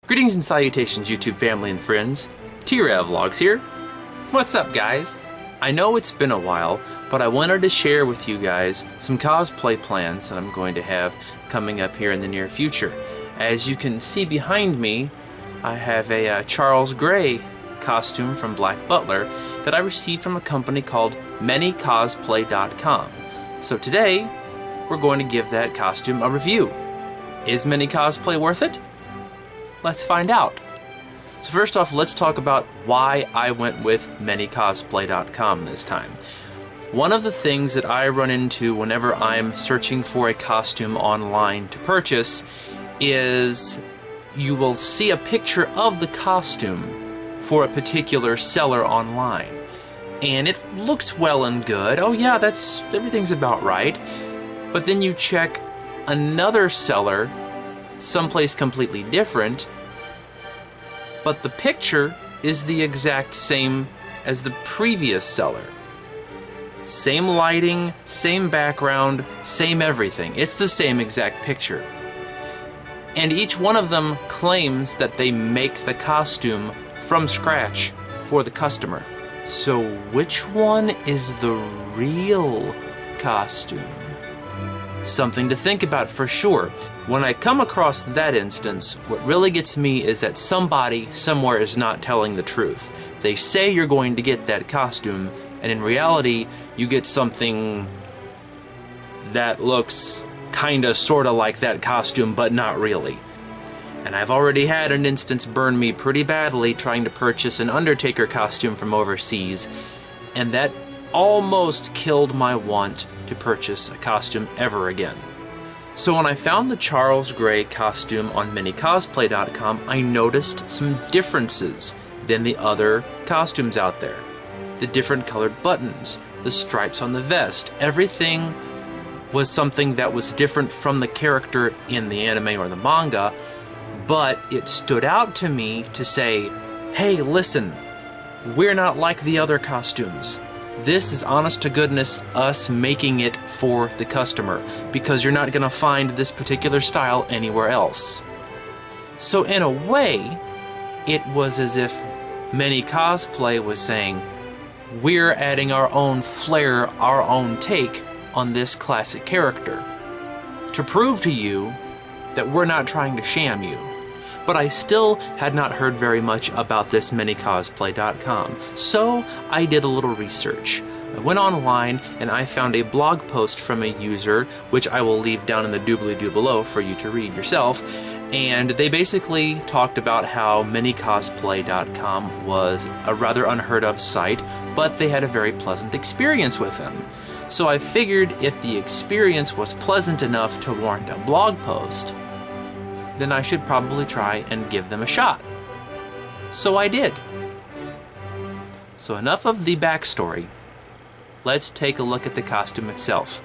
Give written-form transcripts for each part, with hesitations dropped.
Greetings and salutations, YouTube family and friends. T-Rev Vlogs here. What's up, guys? I know it's been a while, but I wanted to share with you guys some cosplay plans that I'm going to have coming up here in the near future. As you can see behind me, I have a Charles Gray costume from Black Butler that I received from a company called ManyCosplay.com. So today, we're going to give that costume a review. Is Many Cosplay worth it? Let's find out. So first off, let's talk about why I went with ManyCosplay.com this time. One of the things that I run into whenever I'm searching for a costume online to purchase is you will see a picture of the costume for a particular seller online. And it looks well and good. Oh yeah, everything's about right. But then you check another seller someplace completely different, but the picture is the exact same as the previous seller. Same lighting, same background, same everything. It's the same exact picture. And each one of them claims that they make the costume from scratch for the customer. So which one is the real costume? Something to think about for sure. When I come across that instance, what really gets me is that somebody somewhere is not telling the truth. They say you're going to get that costume, and in reality, you get something that looks kinda sorta like that costume, but not really. And I've already had an instance burn me pretty badly trying to purchase an Undertaker costume from overseas, and that almost killed my want to purchase a costume ever again. So when I found the Charles Gray costume on ManyCosplay.com, I noticed some differences than the other costumes out there. The different colored buttons, the stripes on the vest, everything was something that was different from the character in the anime or the manga, but it stood out to me to say, hey, listen, we're not like the other costumes. This is honest to goodness us making it for the customer, because you're not going to find this particular style anywhere else. So in a way, it was as if Many Cosplay was saying, we're adding our own flair, our own take on this classic character, to prove to you that we're not trying to sham you. But I still had not heard very much about this ManyCosplay.com, so I did a little research. I went online and I found a blog post from a user, which I will leave down in the doobly-doo below for you to read yourself, and they basically talked about how ManyCosplay.com was a rather unheard of site, but they had a very pleasant experience with them. So I figured if the experience was pleasant enough to warrant a blog post, then I should probably try and give them a shot. So I did. So enough of the backstory. Let's take a look at the costume itself.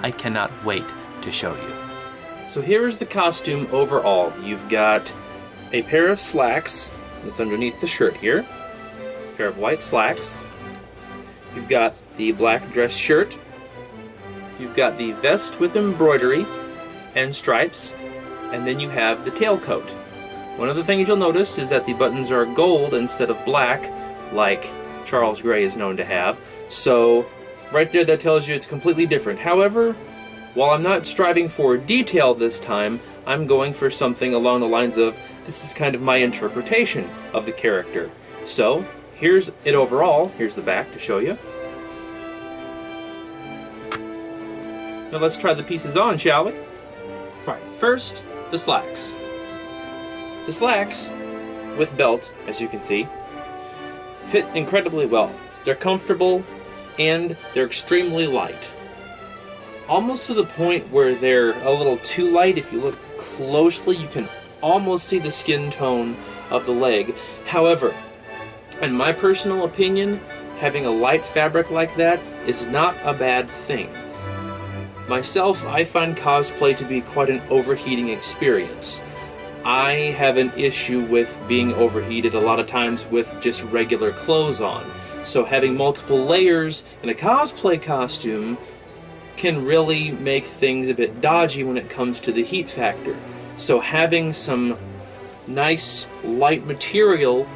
I cannot wait to show you. So here's the costume overall. You've got a pair of slacks that's underneath the shirt here. A pair of white slacks. You've got the black dress shirt. You've got the vest with embroidery and stripes. And then you have the tailcoat. One of the things you'll notice is that the buttons are gold instead of black, like Charles Gray is known to have. So right there, that tells you it's completely different. However, while I'm not striving for detail this time, I'm going for something along the lines of, this is kind of my interpretation of the character. So here's it overall. Here's the back to show you. Now let's try the pieces on, shall we? Right, first, the slacks. The slacks, with belt, as you can see, fit incredibly well. They're comfortable, and they're extremely light. Almost to the point where they're a little too light. If you look closely, you can almost see the skin tone of the leg. However, in my personal opinion, having a light fabric like that is not a bad thing. Myself, I find cosplay to be quite an overheating experience. I have an issue with being overheated a lot of times with just regular clothes on. So having multiple layers in a cosplay costume can really make things a bit dodgy when it comes to the heat factor. So having some nice light material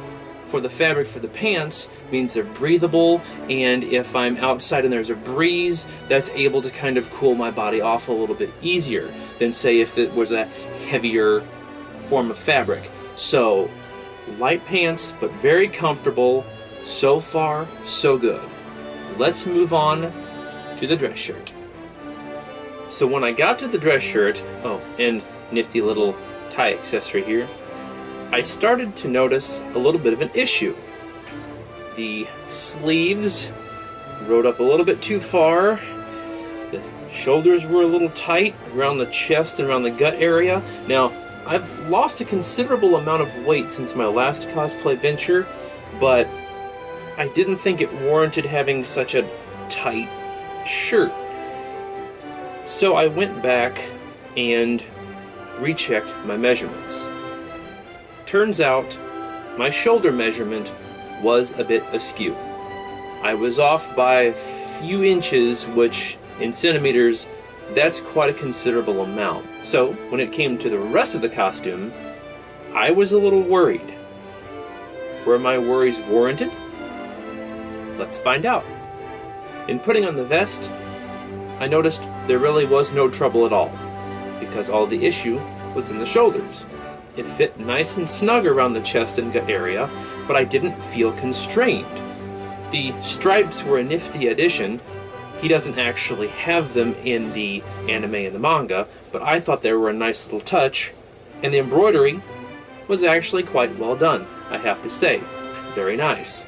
for the fabric for the pants means they're breathable, and if I'm outside and there's a breeze, that's able to kind of cool my body off a little bit easier than, say, if it was a heavier form of fabric. So, light pants, but very comfortable. So far, so good. Let's move on to the dress shirt. So when I got to the dress shirt, oh, and nifty little tie accessory here, I started to notice a little bit of an issue. The sleeves rode up a little bit too far. The shoulders were a little tight around the chest and around the gut area. Now, I've lost a considerable amount of weight since my last cosplay venture, but I didn't think it warranted having such a tight shirt. So I went back and rechecked my measurements. Turns out, my shoulder measurement was a bit askew. I was off by a few inches, which, in centimeters, that's quite a considerable amount. So, when it came to the rest of the costume, I was a little worried. Were my worries warranted? Let's find out. In putting on the vest, I noticed there really was no trouble at all, because all the issue was in the shoulders. It fit nice and snug around the chest and gut area, but I didn't feel constrained. The stripes were a nifty addition. He doesn't actually have them in the anime and the manga, but I thought they were a nice little touch, and the embroidery was actually quite well done, I have to say. Very nice.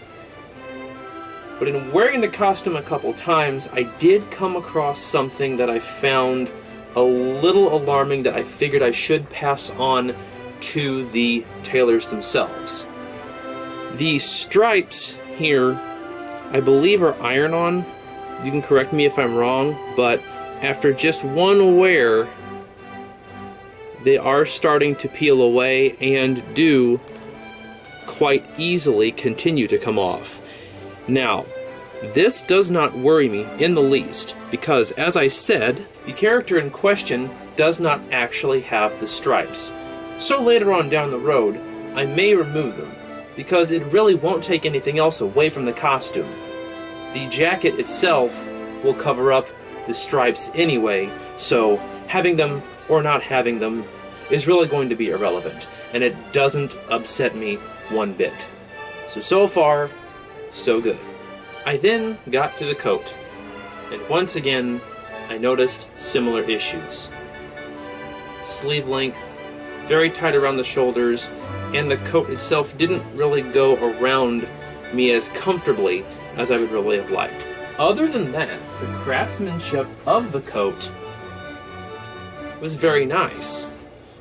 But in wearing the costume a couple times, I did come across something that I found a little alarming that I figured I should pass on to the tailors themselves. The stripes here, I believe, are iron-on. You can correct me if I'm wrong, but after just one wear, they are starting to peel away and do quite easily continue to come off. Now, this does not worry me in the least, because, as I said, the character in question does not actually have the stripes. So later on down the road, I may remove them, because it really won't take anything else away from the costume. The jacket itself will cover up the stripes anyway, so having them or not having them is really going to be irrelevant, and it doesn't upset me one bit. So far, so good. I then got to the coat, and once again, I noticed similar issues. Sleeve length, very tight around the shoulders, and the coat itself didn't really go around me as comfortably as I would really have liked. Other than that, the craftsmanship of the coat was very nice.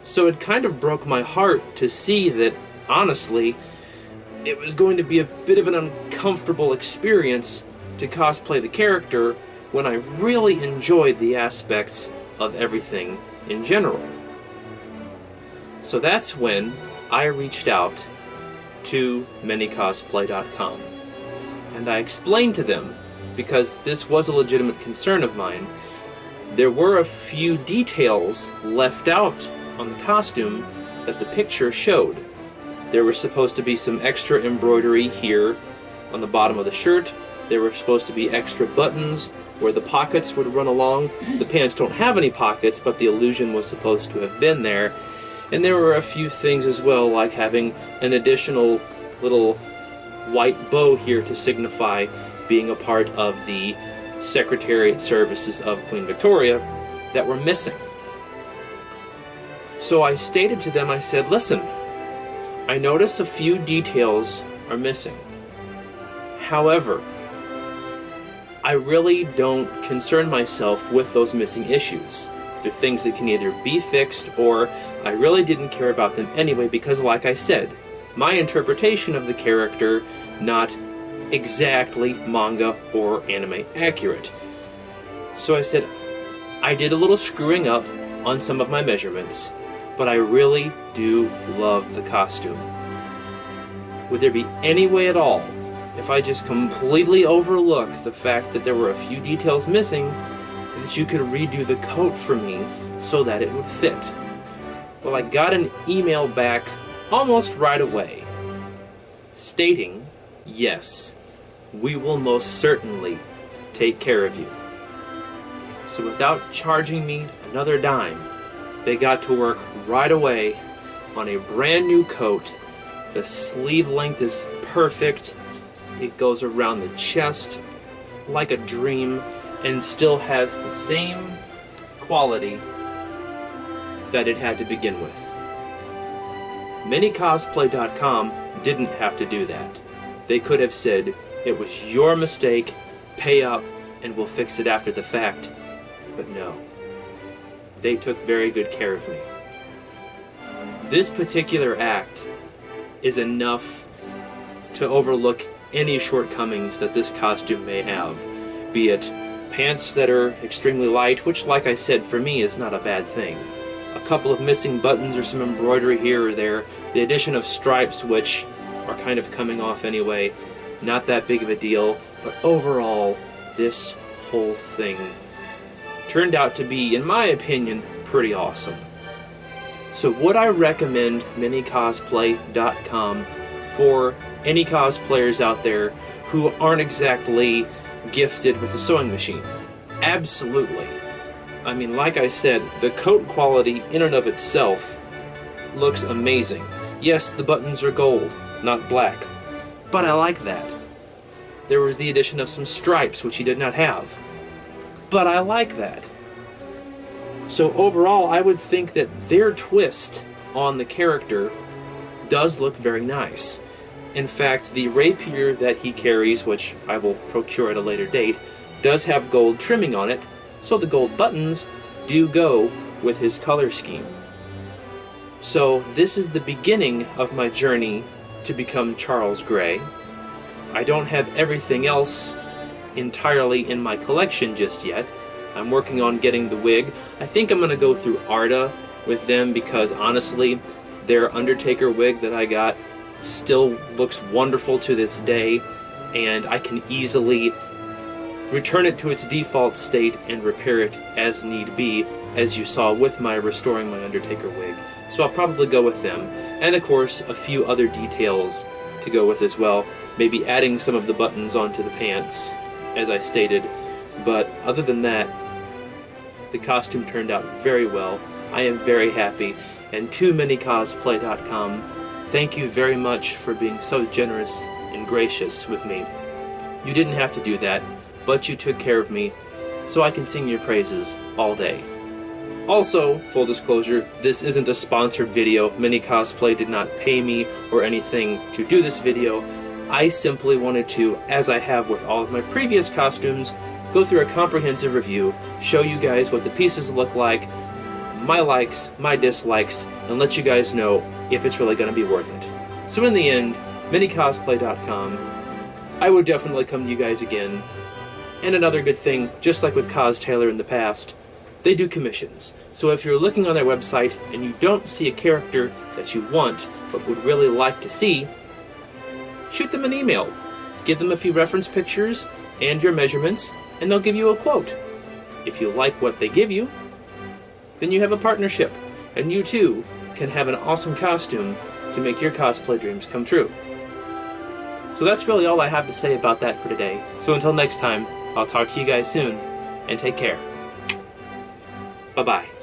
So it kind of broke my heart to see that, honestly, it was going to be a bit of an uncomfortable experience to cosplay the character when I really enjoyed the aspects of everything in general. So that's when I reached out to ManyCosplay.com, and I explained to them, because this was a legitimate concern of mine, there were a few details left out on the costume that the picture showed. There was supposed to be some extra embroidery here on the bottom of the shirt. There were supposed to be extra buttons where the pockets would run along. The pants don't have any pockets, but the illusion was supposed to have been there. And there were a few things as well, like having an additional little white bow here to signify being a part of the Secretariat services of Queen Victoria that were missing. So I stated to them, I said, listen, I notice a few details are missing. However, I really don't concern myself with those missing issues. They're things that can either be fixed, or I really didn't care about them anyway, because like I said, my interpretation of the character, not exactly manga or anime accurate. So I said, I did a little screwing up on some of my measurements, but I really do love the costume. Would there be any way at all, if I just completely overlook the fact that there were a few details missing, that you could redo the coat for me so that it would fit? Well, I got an email back almost right away, stating, yes, we will most certainly take care of you. So without charging me another dime, they got to work right away on a brand new coat. The sleeve length is perfect. It goes around the chest like a dream and still has the same quality that it had to begin with. ManyCosplay.com didn't have to do that. They could have said, it was your mistake, pay up, and we'll fix it after the fact. But no. They took very good care of me. This particular act is enough to overlook any shortcomings that this costume may have, be it pants that are extremely light, which, like I said, for me is not a bad thing. A couple of missing buttons or some embroidery here or there, the addition of stripes, which are kind of coming off anyway, not that big of a deal, but overall, this whole thing turned out to be, in my opinion, pretty awesome. So would I recommend ManyCosplay.com for any cosplayers out there who aren't exactly gifted with a sewing machine? Absolutely. I mean, like I said, the coat quality in and of itself looks amazing. Yes, the buttons are gold, not black, but I like that. There was the addition of some stripes, which he did not have, but I like that. So overall, I would think that their twist on the character does look very nice. In fact, the rapier that he carries, which I will procure at a later date, does have gold trimming on it, so the gold buttons do go with his color scheme. So this is the beginning of my journey to become Charles Gray. I don't have everything else entirely in my collection just yet. I'm working on getting the wig. I think I'm going to go through Arda with them because honestly, their Undertaker wig that I got still looks wonderful to this day, and I can easily return it to its default state and repair it as need be, as you saw with my restoring my Undertaker wig. So I'll probably go with them, and of course a few other details to go with as well, maybe adding some of the buttons onto the pants, as I stated. But other than that, the costume turned out very well. I am very happy, and to ManyCosplay.com, thank you very much for being so generous and gracious with me. You didn't have to do that, but you took care of me, so I can sing your praises all day. Also, full disclosure, this isn't a sponsored video. ManyCosplay did not pay me or anything to do this video. I simply wanted to, as I have with all of my previous costumes, go through a comprehensive review, show you guys what the pieces look like, my likes, my dislikes, and let you guys know if it's really going to be worth it. So in the end, ManyCosplay.com, I would definitely come to you guys again. And another good thing, just like with Cos Taylor in the past, they do commissions. So if you're looking on their website and you don't see a character that you want but would really like to see, shoot them an email. Give them a few reference pictures and your measurements, and they'll give you a quote. If you like what they give you, then you have a partnership, and you too can have an awesome costume to make your cosplay dreams come true. So that's really all I have to say about that for today. So until next time, I'll talk to you guys soon, and take care. Bye-bye.